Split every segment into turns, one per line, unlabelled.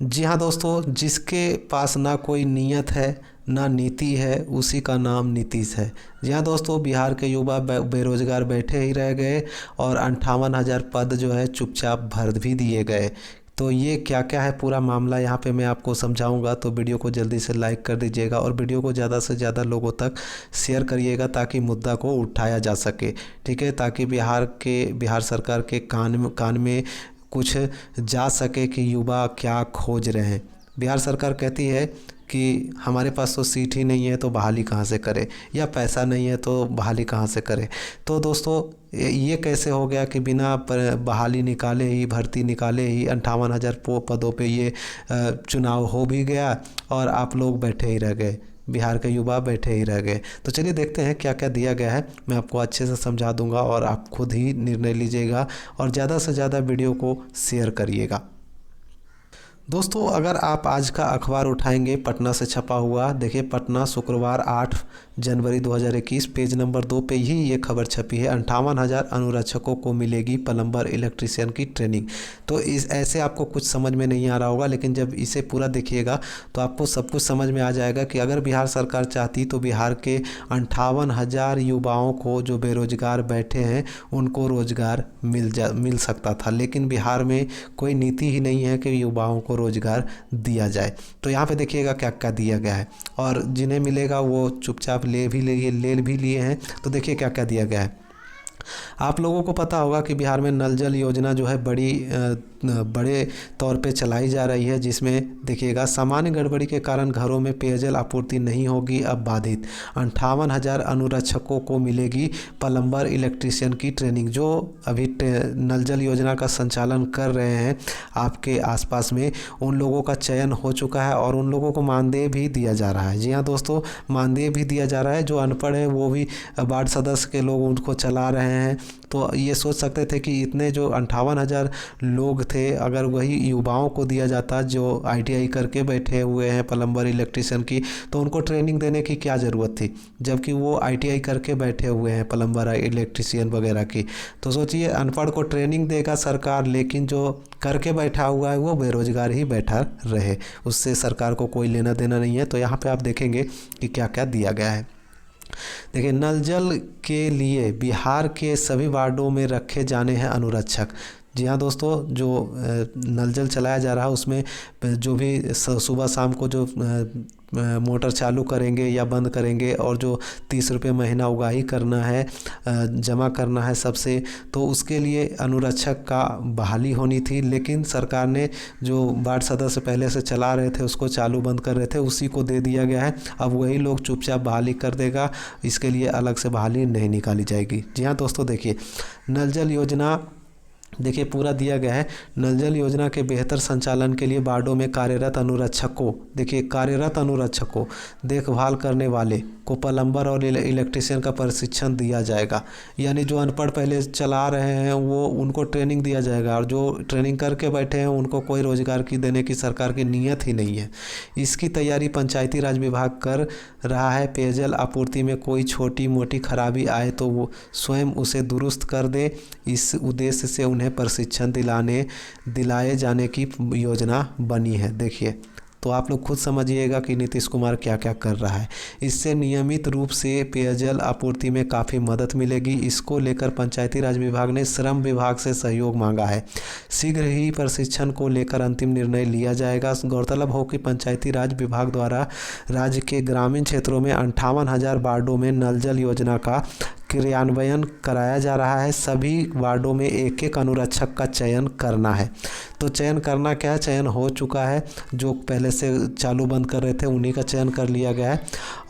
जी हाँ दोस्तों, जिसके पास ना कोई नीयत है ना नीति है उसी का नाम नीतीश है। जी हाँ दोस्तों, बिहार के युवा बेरोजगार बैठे ही रह गए और 58,000 पद जो है चुपचाप भर भी दिए गए। तो ये क्या क्या है पूरा मामला यहाँ पे मैं आपको समझाऊंगा, तो वीडियो को जल्दी से लाइक कर दीजिएगा और वीडियो को ज़्यादा से ज़्यादा लोगों तक शेयर करिएगा ताकि मुद्दा को उठाया जा सके। ठीक है, ताकि बिहार सरकार के कान में कुछ जा सके कि युवा क्या खोज रहे हैं। बिहार सरकार कहती है कि हमारे पास तो सीट ही नहीं है तो बहाली कहाँ से करें, या पैसा नहीं है तो बहाली कहाँ से करें। तो दोस्तों ये कैसे हो गया कि बिना बहाली निकाले ही, भर्ती निकाले ही 58,000 पदों पे ये चुनाव हो भी गया और आप लोग बैठे ही रह गए, बिहार के युवा बैठे ही रह गए। तो चलिए देखते हैं क्या क्या दिया गया है, मैं आपको अच्छे से समझा दूंगा और आप खुद ही निर्णय लीजिएगा और ज़्यादा से ज़्यादा वीडियो को शेयर करिएगा। दोस्तों अगर आप आज का अखबार उठाएंगे, पटना से छपा हुआ, देखिए पटना शुक्रवार 8 जनवरी 2021 पेज नंबर 2 पे ही ये खबर छपी है। 58,000 अनुरक्षकों को मिलेगी प्लम्बर इलेक्ट्रीशियन की ट्रेनिंग। तो इस ऐसे आपको कुछ समझ में नहीं आ रहा होगा, लेकिन जब इसे पूरा देखिएगा तो आपको सब कुछ समझ में आ जाएगा कि अगर बिहार सरकार चाहती तो बिहार के 58,000 युवाओं को जो बेरोजगार बैठे हैं उनको रोजगार मिल सकता था। लेकिन बिहार में कोई नीति ही नहीं है कि युवाओं को रोजगार दिया जाए। तो यहाँ पे देखिएगा क्या क्या दिया गया है और जिन्हें मिलेगा वो चुपचाप ले भी लिए हैं। तो देखिए क्या क्या दिया गया है। आप लोगों को पता होगा कि बिहार में नल जल योजना जो है बड़े तौर पे चलाई जा रही है, जिसमें देखिएगा सामान्य गड़बड़ी के कारण घरों में पेयजल आपूर्ति नहीं होगी अब बाधित। 58,000 अनुरक्षकों को मिलेगी प्लम्बर इलेक्ट्रीशियन की ट्रेनिंग। जो अभी नल जल योजना का संचालन कर रहे हैं आपके आसपास में, उन लोगों का चयन हो चुका है और उन लोगों को मानदेय भी दिया जा रहा है। जी हाँ दोस्तों, मानदेय भी दिया जा रहा है। जो अनपढ़ है वो भी वार्ड सदस्य के लोग उनको चला रहे हैं। तो ये सोच सकते थे कि इतने जो 58,000 लोग थे, अगर वही युवाओं को दिया जाता जो ITI करके बैठे हुए हैं प्लम्बर इलेक्ट्रीशियन की, तो उनको ट्रेनिंग देने की क्या ज़रूरत थी, जबकि वो ITI करके बैठे हुए हैं प्लम्बर इलेक्ट्रीशियन वगैरह की। तो सोचिए, अनपढ़ को ट्रेनिंग देगा सरकार, लेकिन जो करके बैठा हुआ है वो बेरोजगार ही बैठा रहे, उससे सरकार को कोई लेना देना नहीं है। तो यहाँ पर आप देखेंगे कि क्या क्या दिया गया है। देखिए, नल जल के लिए बिहार के सभी वार्डों में रखे जाने हैं अनुरक्षक। जी हाँ दोस्तों, जो नल जल चलाया जा रहा है उसमें जो भी सुबह शाम को जो मोटर चालू करेंगे या बंद करेंगे और जो 30 रुपये महीना उगाही करना है, जमा करना है सबसे, तो उसके लिए अनुरक्षक का बहाली होनी थी। लेकिन सरकार ने जो वार्ड सदस्य पहले से चला रहे थे, उसको चालू बंद कर रहे थे, उसी को दे दिया गया है। अब वही लोग चुपचाप बहाली कर देगा, इसके लिए अलग से बहाली नहीं निकाली जाएगी। जी हाँ दोस्तों, देखिए नल जल योजना देखिए पूरा दिया गया है। नल जल योजना के बेहतर संचालन के लिए वार्डों में कार्यरत अनुरक्षकों, देखिए कार्यरत अनुरक्षकों, देखभाल करने वाले को प्लम्बर और इलेक्ट्रीशियन का प्रशिक्षण दिया जाएगा। यानी जो अनपढ़ पहले चला रहे हैं वो उनको ट्रेनिंग दिया जाएगा, और जो ट्रेनिंग करके बैठे हैं उनको कोई रोजगार की देने की सरकार की नीयत ही नहीं है। इसकी तैयारी पंचायती राज विभाग कर रहा है। पेयजल आपूर्ति में कोई छोटी मोटी खराबी आए तो वो स्वयं उसे दुरुस्त कर दे। इस उद्देश्य से उन्हें प्रशिक्षण दिलाए जाने की योजना बनी है। देखिए, तो आप लोग खुद समझिएगा कि नीतीश कुमार क्या क्या कर रहा है। इससे नियमित रूप से पेयजल आपूर्ति में काफ़ी मदद मिलेगी। इसको लेकर पंचायती राज विभाग ने श्रम विभाग से सहयोग मांगा है। शीघ्र ही प्रशिक्षण को लेकर अंतिम निर्णय लिया जाएगा। गौरतलब हो कि पंचायती राज विभाग द्वारा राज्य के ग्रामीण क्षेत्रों में 58,000 वार्डों में नल जल योजना का क्रियान्वयन कराया जा रहा है। सभी वार्डों में एक एक अनुरक्षक का चयन करना है। तो चयन करना क्या है, चयन हो चुका है। जो पहले से चालू बंद कर रहे थे उन्हीं का चयन कर लिया गया है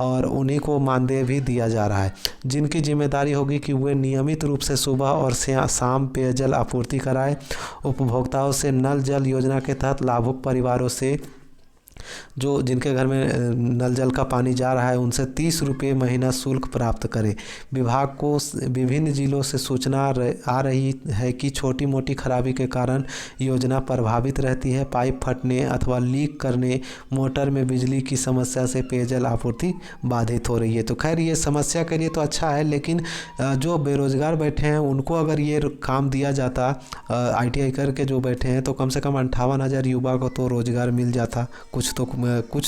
और उन्हीं को मानदेय भी दिया जा रहा है, जिनकी जिम्मेदारी होगी कि वे नियमित रूप से सुबह और शाम पेयजल आपूर्ति कराएं। उपभोक्ताओं से नल जल योजना के तहत लाभुक परिवारों से जो जिनके घर में नल जल का पानी जा रहा है उनसे 30 रुपये महीना शुल्क प्राप्त करें। विभाग को विभिन्न जिलों से सूचना आ रही है कि छोटी मोटी खराबी के कारण योजना प्रभावित रहती है। पाइप फटने अथवा लीक करने, मोटर में बिजली की समस्या से पेयजल आपूर्ति बाधित हो रही है। तो खैर ये समस्या के लिए तो अच्छा है, लेकिन जो बेरोजगार बैठे हैं उनको अगर ये काम दिया जाता, ITI करके जो बैठे हैं, तो कम से कम 58,000 युवा को तो रोजगार मिल जाता, कुछ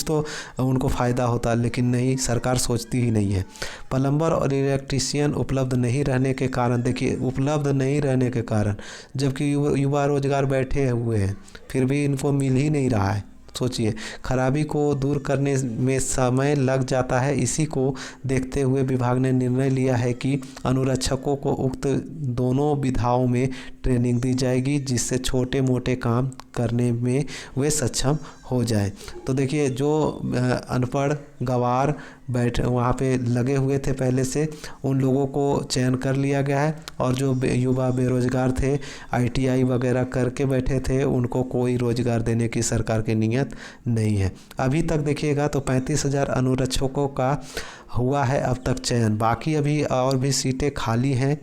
तो उनको फ़ायदा होता। लेकिन नहीं, सरकार सोचती ही नहीं है। प्लम्बर और इलेक्ट्रीशियन उपलब्ध नहीं रहने के कारण, देखिए उपलब्ध नहीं रहने के कारण, जबकि युवा रोजगार बैठे हुए हैं फिर भी इनको मिल ही नहीं रहा है। सोचिए, खराबी को दूर करने में समय लग जाता है। इसी को देखते हुए विभाग ने निर्णय लिया है कि अनुरक्षकों को उक्त दोनों विधाओं में ट्रेनिंग दी जाएगी, जिससे छोटे मोटे काम करने में वे सक्षम हो जाए। तो देखिए, जो अनपढ़ गंवार वहाँ पे लगे हुए थे पहले से, उन लोगों को चयन कर लिया गया है, और जो युवा बेरोजगार थे, ITI वगैरह करके बैठे थे, उनको कोई रोजगार देने की सरकार की नीयत नहीं है। अभी तक देखिएगा तो 35,000 अनुरक्षकों का हुआ है अब तक चयन, बाकी अभी और भी सीटें खाली हैं।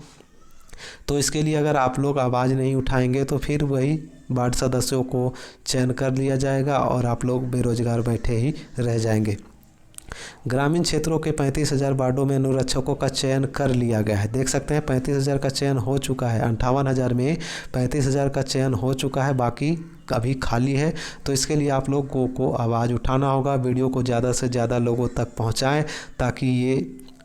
तो इसके लिए अगर आप लोग आवाज़ नहीं उठाएंगे तो फिर वही वार्ड सदस्यों को चयन कर लिया जाएगा और आप लोग बेरोजगार बैठे ही रह जाएंगे। ग्रामीण क्षेत्रों के 35,000 वार्डों में अनुरक्षकों का चयन कर लिया गया है। देख सकते हैं 35,000 का चयन हो चुका है। 58,000 में 35,000 का चयन हो चुका है, बाकी अभी खाली है। तो इसके लिए आप लोगों को आवाज़ उठाना होगा, वीडियो को ज़्यादा से ज़्यादा लोगों तक पहुँचाएँ, ताकि ये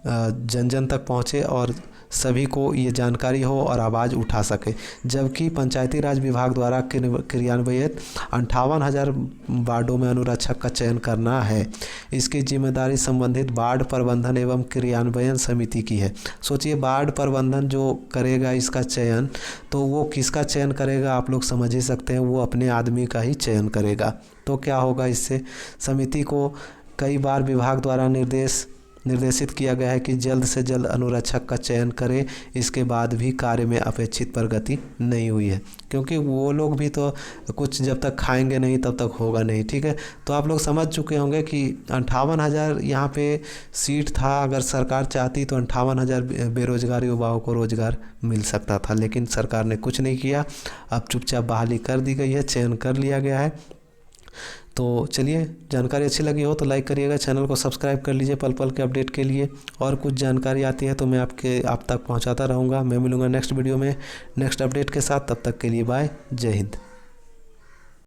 जन जन तक पहुँचे और सभी को ये जानकारी हो और आवाज़ उठा सके। जबकि पंचायती राज विभाग द्वारा क्रियान्वित 58,000 वार्डों में अनुरक्षक का चयन करना है। इसकी जिम्मेदारी संबंधित वार्ड प्रबंधन एवं क्रियान्वयन समिति की है। सोचिए, वार्ड प्रबंधन जो करेगा इसका चयन, तो वो किसका चयन करेगा आप लोग समझ ही सकते हैं, वो अपने आदमी का ही चयन करेगा। तो क्या होगा, इससे समिति को कई बार विभाग द्वारा निर्देशित किया गया है कि जल्द से जल्द अनुरक्षक का चयन करें। इसके बाद भी कार्य में अपेक्षित प्रगति नहीं हुई है, क्योंकि वो लोग भी तो कुछ जब तक खाएंगे नहीं तब तक होगा नहीं। ठीक है, तो आप लोग समझ चुके होंगे कि 58,000 यहाँ पे सीट था। अगर सरकार चाहती तो 58,000 बेरोजगार युवाओं को रोजगार मिल सकता था, लेकिन सरकार ने कुछ नहीं किया। अब चुपचाप बहाली कर दी गई है, चयन कर लिया गया है। तो चलिए, जानकारी अच्छी लगी हो तो लाइक करिएगा, चैनल को सब्सक्राइब कर लीजिए पल पल के अपडेट के लिए। और कुछ जानकारी आती है तो मैं आप तक पहुंचाता रहूंगा। मैं मिलूंगा नेक्स्ट वीडियो में नेक्स्ट अपडेट के साथ। तब तक के लिए बाय, जय हिंद।